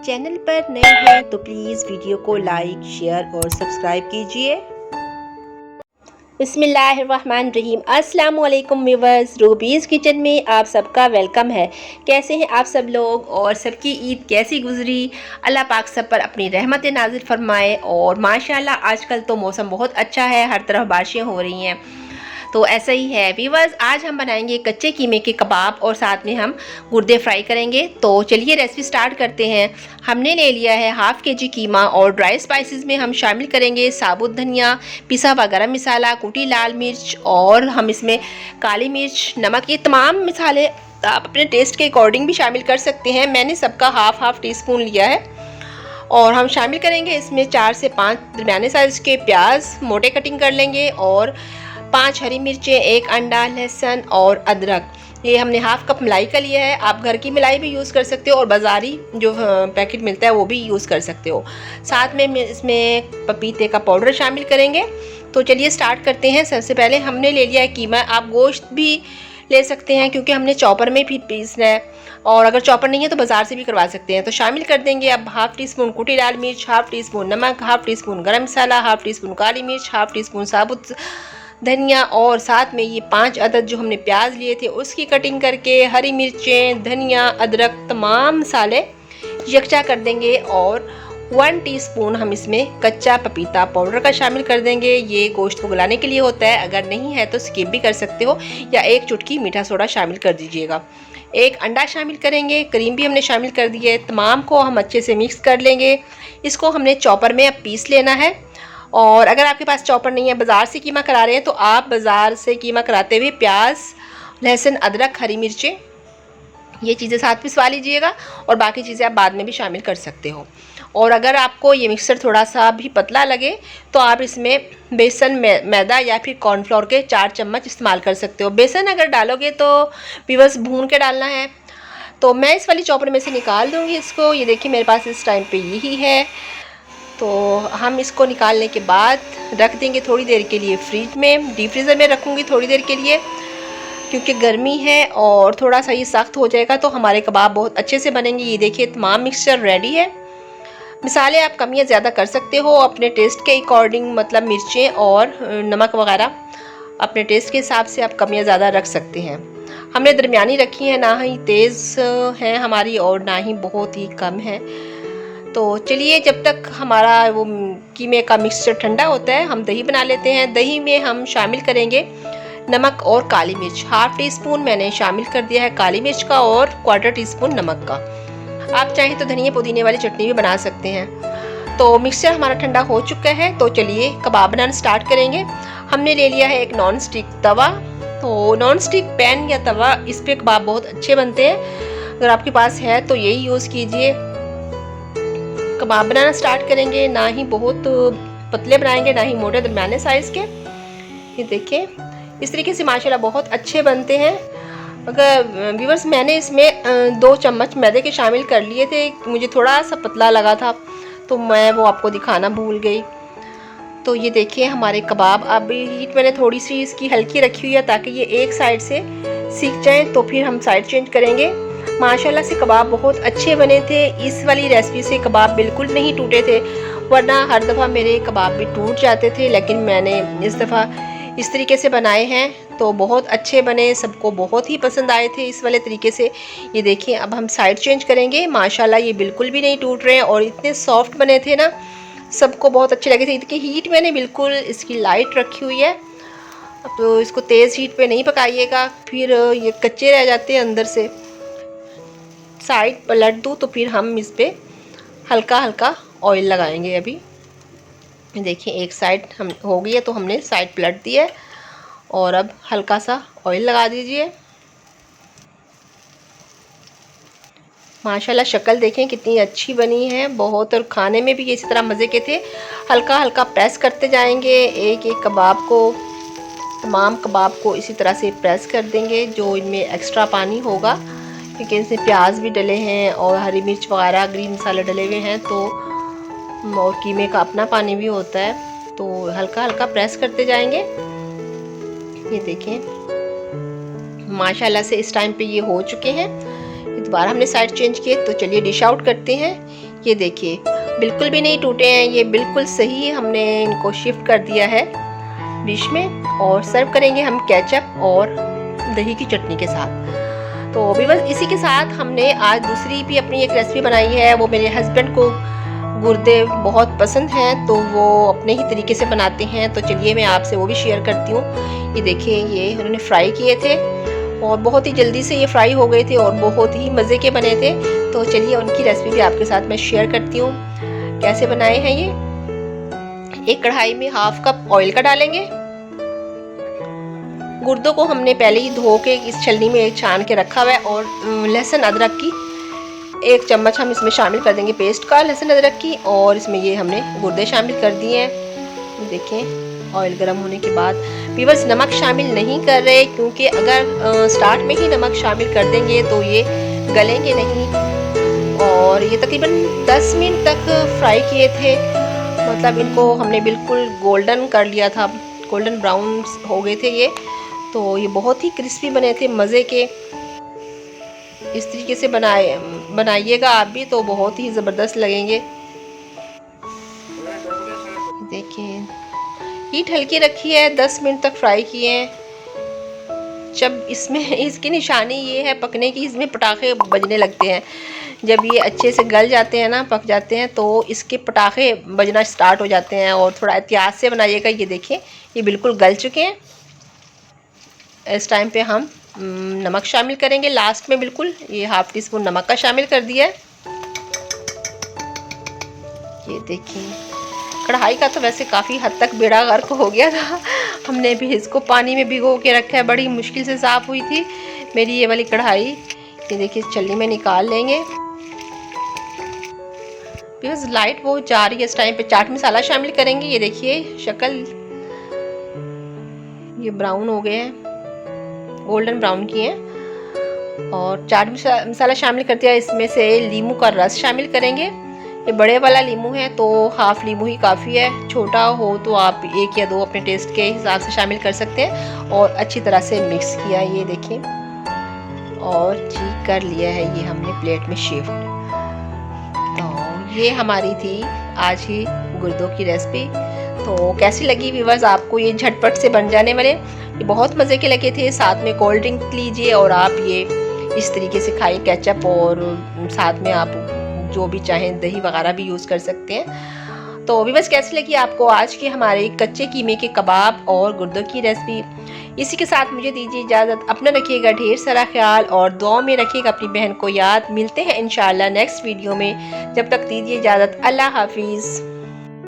Channel पर नए हैं तो प्लीज़ वीडियो को लाइक, शेयर और सब्सक्राइब कीजिए। बिस्मिल्लाहिर्रहमानिर्रहीम। अस्सलाम वालेकुम व्यूअर्स, रूबीज़ किचन में आप सबका वेलकम है। कैसे हैं आप सब लोग और सबकी ईद कैसी गुजरी? अल्लाह पाक सब पर अपनी रहमत नाज़िल फरमाए। और माशाल्लाह आजकल तो मौसम बहुत अच्छा है, हर तरफ बारिशें हो रही हैं, तो ऐसा ही है व्यूअर्स। आज हम बनाएंगे कच्चे कीमे के कबाब और साथ में हम गुर्दे फ्राई करेंगे। तो चलिए रेसिपी स्टार्ट करते हैं। हमने ले लिया है हाफ़ केजी कीमा और ड्राई स्पाइसेस में हम शामिल करेंगे साबुत धनिया, पिसा हुआ गरम मसाला, कुटी लाल मिर्च और हम इसमें काली मिर्च, नमक, ये तमाम मसाले आप अपने टेस्ट के अकॉर्डिंग भी शामिल कर सकते हैं। मैंने सबका हाफ टी स्पून लिया है। और हम शामिल करेंगे इसमें 4 से 5 दरमियाने साइज़ के प्याज मोटे कटिंग कर लेंगे और 5 हरी मिर्चें, 1 अंडा, लहसुन और अदरक। ये हमने हाफ़ कप मलाई का लिया है। आप घर की मलाई भी यूज़ कर सकते हो और बाज़ारी जो पैकेट मिलता है वो भी यूज़ कर सकते हो। साथ में इसमें पपीते का पाउडर शामिल करेंगे। तो चलिए स्टार्ट करते हैं। सबसे पहले हमने ले लिया है कीमा। आप गोश्त भी ले सकते हैं क्योंकि हमने चॉपर में भी पीसना है, और अगर चॉपर नहीं है तो बाज़ार से भी करवा सकते हैं। तो शामिल कर देंगे अब हाफ़ टी स्पून कुटी लाल मिर्च, हाफ़ टी स्पून नमक, हाफ़ टी स्पून गरम मसाला, हाफ़ टी स्पून काली मिर्च, हाफ़ टी स्पून साबुत धनिया और साथ में ये 5 अदद जो हमने प्याज लिए थे उसकी कटिंग करके, हरी मिर्चें, धनिया, अदरक, तमाम मसाले यकजा कर देंगे। और 1 टीस्पून हम इसमें कच्चा पपीता पाउडर का शामिल कर देंगे। ये गोश्त को गलाने के लिए होता है, अगर नहीं है तो स्किप भी कर सकते हो, या 1 चुटकी मीठा सोडा शामिल कर दीजिएगा। 1 अंडा शामिल करेंगे, क्रीम भी हमने शामिल कर दी है। तमाम को हम अच्छे से मिक्स कर लेंगे। इसको हमने चॉपर में अब पीस लेना है। और अगर आपके पास चॉपर नहीं है, बाज़ार से कीमा करा रहे हैं, तो आप बाज़ार से कीमा कराते हुए प्याज, लहसुन, अदरक, हरी मिर्चें, ये चीज़ें साथ पिसवा लीजिएगा और बाकी चीज़ें आप बाद में भी शामिल कर सकते हो। और अगर आपको ये मिक्सर थोड़ा सा भी पतला लगे तो आप इसमें बेसन, मैदा या फिर कॉर्नफ्लोर के 4 चम्मच इस्तेमाल कर सकते हो। बेसन अगर डालोगे तो बस भून के डालना है। तो मैं इस वाली चॉपर में से निकाल दूँगी इसको। ये देखिए मेरे पास इस टाइम पे यही है। तो हम इसको निकालने के बाद रख देंगे थोड़ी देर के लिए फ्रिज में। डीप फ्रीज़र में रखूँगी थोड़ी देर के लिए क्योंकि गर्मी है और थोड़ा सा ये सख्त हो जाएगा तो हमारे कबाब बहुत अच्छे से बनेंगे। ये देखिए तमाम मिक्सचर रेडी है। मसाले आप कम या ज़्यादा कर सकते हो अपने टेस्ट के अकॉर्डिंग, मतलब मिर्चें और नमक वगैरह अपने टेस्ट के हिसाब से आप कम या ज़्यादा रख सकते हैं। हमने दरमियानी रखी है, ना ही तेज़ है हमारी और ना ही बहुत ही कम है। तो चलिए जब तक हमारा वो कीमे का मिक्सचर ठंडा होता है हम दही बना लेते हैं। दही में हम शामिल करेंगे नमक और काली मिर्च। हाफ़ टी स्पून मैंने शामिल कर दिया है काली मिर्च का और 1/4 टीस्पून नमक का। आप चाहें तो धनिया पुदीने वाली चटनी भी बना सकते हैं। तो मिक्सचर हमारा ठंडा हो चुका है। तो चलिए कबाब बनाना स्टार्ट करेंगे। हमने ले लिया है एक नॉन स्टिक तवा। तो नॉन स्टिक पैन या तवा, इस पर कबाब बहुत अच्छे बनते हैं। अगर आपके पास है तो यही यूज़ कीजिए। कबाब बनाना स्टार्ट करेंगे। ना ही बहुत पतले बनाएंगे, ना ही मोटे, दरमियाने साइज़ के। ये देखिए इस तरीके से माशाल्लाह बहुत अच्छे बनते हैं। अगर व्यूअर्स मैंने इसमें 2 चम्मच मैदे के शामिल कर लिए थे, मुझे थोड़ा सा पतला लगा था तो मैं वो आपको दिखाना भूल गई। तो ये देखिए हमारे कबाब, अब हीट मैंने थोड़ी सी इसकी हल्की रखी हुई है ताकि ये एक साइड से सीख जाए, तो फिर हम साइड चेंज करेंगे। माशाल्लाह से कबाब बहुत अच्छे बने थे। इस वाली रेसिपी से कबाब बिल्कुल नहीं टूटे थे, वरना हर दफ़ा मेरे कबाब भी टूट जाते थे, लेकिन मैंने इस दफ़ा इस तरीके से बनाए हैं तो बहुत अच्छे बने। सबको बहुत ही पसंद आए थे इस वाले तरीके से। ये देखिए अब हम साइड चेंज करेंगे। माशाल्लाह ये बिल्कुल भी नहीं टूट रहे हैं और इतने सॉफ्ट बने थे ना, सबको बहुत अच्छे लगे थे। इसकी हीट मैंने बिल्कुल इसकी लाइट रखी हुई है। अब तो इसको तेज़ हीट पे नहीं पकाइएगा, फिर ये कच्चे रह जाते हैं अंदर से। साइड पलट दूँ तो फिर हम इस पर हल्का हल्का ऑयल लगाएंगे। अभी देखिए एक साइड हम हो गई है तो हमने साइड पलट दी है और अब हल्का सा ऑयल लगा दीजिए। माशाल्लाह शक्ल देखें कितनी अच्छी बनी है बहुत, और खाने में भी इसी तरह मज़े के थे। हल्का हल्का प्रेस करते जाएंगे एक एक कबाब को, तमाम कबाब को इसी तरह से प्रेस कर देंगे। जो इनमें एक्स्ट्रा पानी होगा क्योंकि इसमें प्याज भी डले हैं और हरी मिर्च वगैरह ग्रीन मसाले डले हुए हैं, तो और कीमे का अपना पानी भी होता है, तो हल्का हल्का प्रेस करते जाएंगे। ये देखें माशाल्लाह से इस टाइम पे ये हो चुके हैं। दोबारा हमने साइड चेंज किए। तो चलिए डिश आउट करते हैं। ये देखिए बिल्कुल भी नहीं टूटे हैं, ये बिल्कुल सही। हमने इनको शिफ्ट कर दिया है डिश में और सर्व करेंगे हम केचप और दही की चटनी के साथ। तो भी बस इसी के साथ हमने आज दूसरी भी अपनी एक रेसिपी बनाई है। वो मेरे हस्बैंड को गुर्दे बहुत पसंद हैं तो वो अपने ही तरीके से बनाते हैं, तो चलिए मैं आपसे वो भी शेयर करती हूँ। ये देखिए ये उन्होंने फ्राई किए थे और बहुत ही जल्दी से ये फ्राई हो गए थे और बहुत ही मज़े के बने थे। तो चलिए उनकी रेसिपी भी आपके साथ मैं शेयर करती हूँ कैसे बनाए हैं ये। एक कढ़ाई में हाफ कप ऑयल का डालेंगे। गुर्दों को हमने पहले ही धो के इस छलनी में छान के रखा हुआ है और लहसुन अदरक की 1 चम्मच हम इसमें शामिल कर देंगे पेस्ट का लहसुन अदरक की, और इसमें ये हमने गुर्दे शामिल कर दिए हैं। देखें ऑयल गर्म होने के बाद व्यूअर्स नमक शामिल नहीं कर रहे क्योंकि अगर स्टार्ट में ही नमक शामिल कर देंगे तो ये गलेंगे नहीं। और ये तकरीबन 10 मिनट तक फ्राई किए थे, मतलब इनको हमने बिल्कुल गोल्डन कर लिया था, गोल्डन ब्राउन हो गए थे ये। तो ये बहुत ही क्रिस्पी बने थे मज़े के। इस तरीके से बनाइएगा आप भी तो बहुत ही ज़बरदस्त लगेंगे। देखिए हीट हल्की रखी है, 10 मिनट तक फ्राई किए हैं। जब इसमें इसकी निशानी ये है पकने की, इसमें पटाखे बजने लगते हैं। जब ये अच्छे से गल जाते हैं ना, पक जाते हैं, तो इसके पटाखे बजना स्टार्ट हो जाते हैं। और थोड़ा एहतियात से बनाइएगा। ये देखिए ये बिल्कुल गल चुके हैं। इस टाइम पे हम नमक शामिल करेंगे लास्ट में, बिल्कुल ये हाफ टी स्पून नमक का शामिल कर दिया है। ये देखिए कढ़ाई का तो वैसे काफ़ी हद तक बेड़ा गर्क हो गया था, हमने भी इसको पानी में भिगो के रखा है, बड़ी मुश्किल से साफ़ हुई थी मेरी ये वाली कढ़ाई। ये देखिए छलनी में निकाल लेंगे। बिकॉज लाइट बहुत जा रही है इस टाइम पे। चाट मसाला शामिल करेंगे। ये देखिए शक्ल ये ब्राउन हो गए हैं, गोल्डन ब्राउन किए हैं। और चाट मसाला शामिल कर दिया। इसमें से नींबू का रस शामिल करेंगे। ये बड़े वाला नींबू है तो हाफ नींबू ही काफ़ी है, छोटा हो तो आप 1 या 2 अपने टेस्ट के हिसाब से शामिल कर सकते हैं। और अच्छी तरह से मिक्स किया, ये देखिए, और ठीक कर लिया है ये हमने प्लेट में शिफ्ट। तो ये हमारी थी आज ही गुर्दों की रेसिपी। तो कैसी लगी व्यूअर्स आपको? ये झटपट से बन जाने वाले ये बहुत मज़े के लगे थे। साथ में कोल्ड ड्रिंक लीजिए और आप ये इस तरीके से खाइए केचप, और साथ में आप जो भी चाहें दही वगैरह भी यूज़ कर सकते हैं। तो व्यूअर्स कैसी लगी आपको आज के हमारे कच्चे कीमे के कबाब और गुर्दों की रेसिपी? इसी के साथ मुझे दीजिए इजाज़त। अपना रखिएगा ढेर सारा ख्याल और दुआ में रखिएगा अपनी बहन को याद। मिलते हैं इंशाल्लाह नेक्स्ट वीडियो में। जब तक दीजिए इजाज़त। अल्लाह हाफिज़।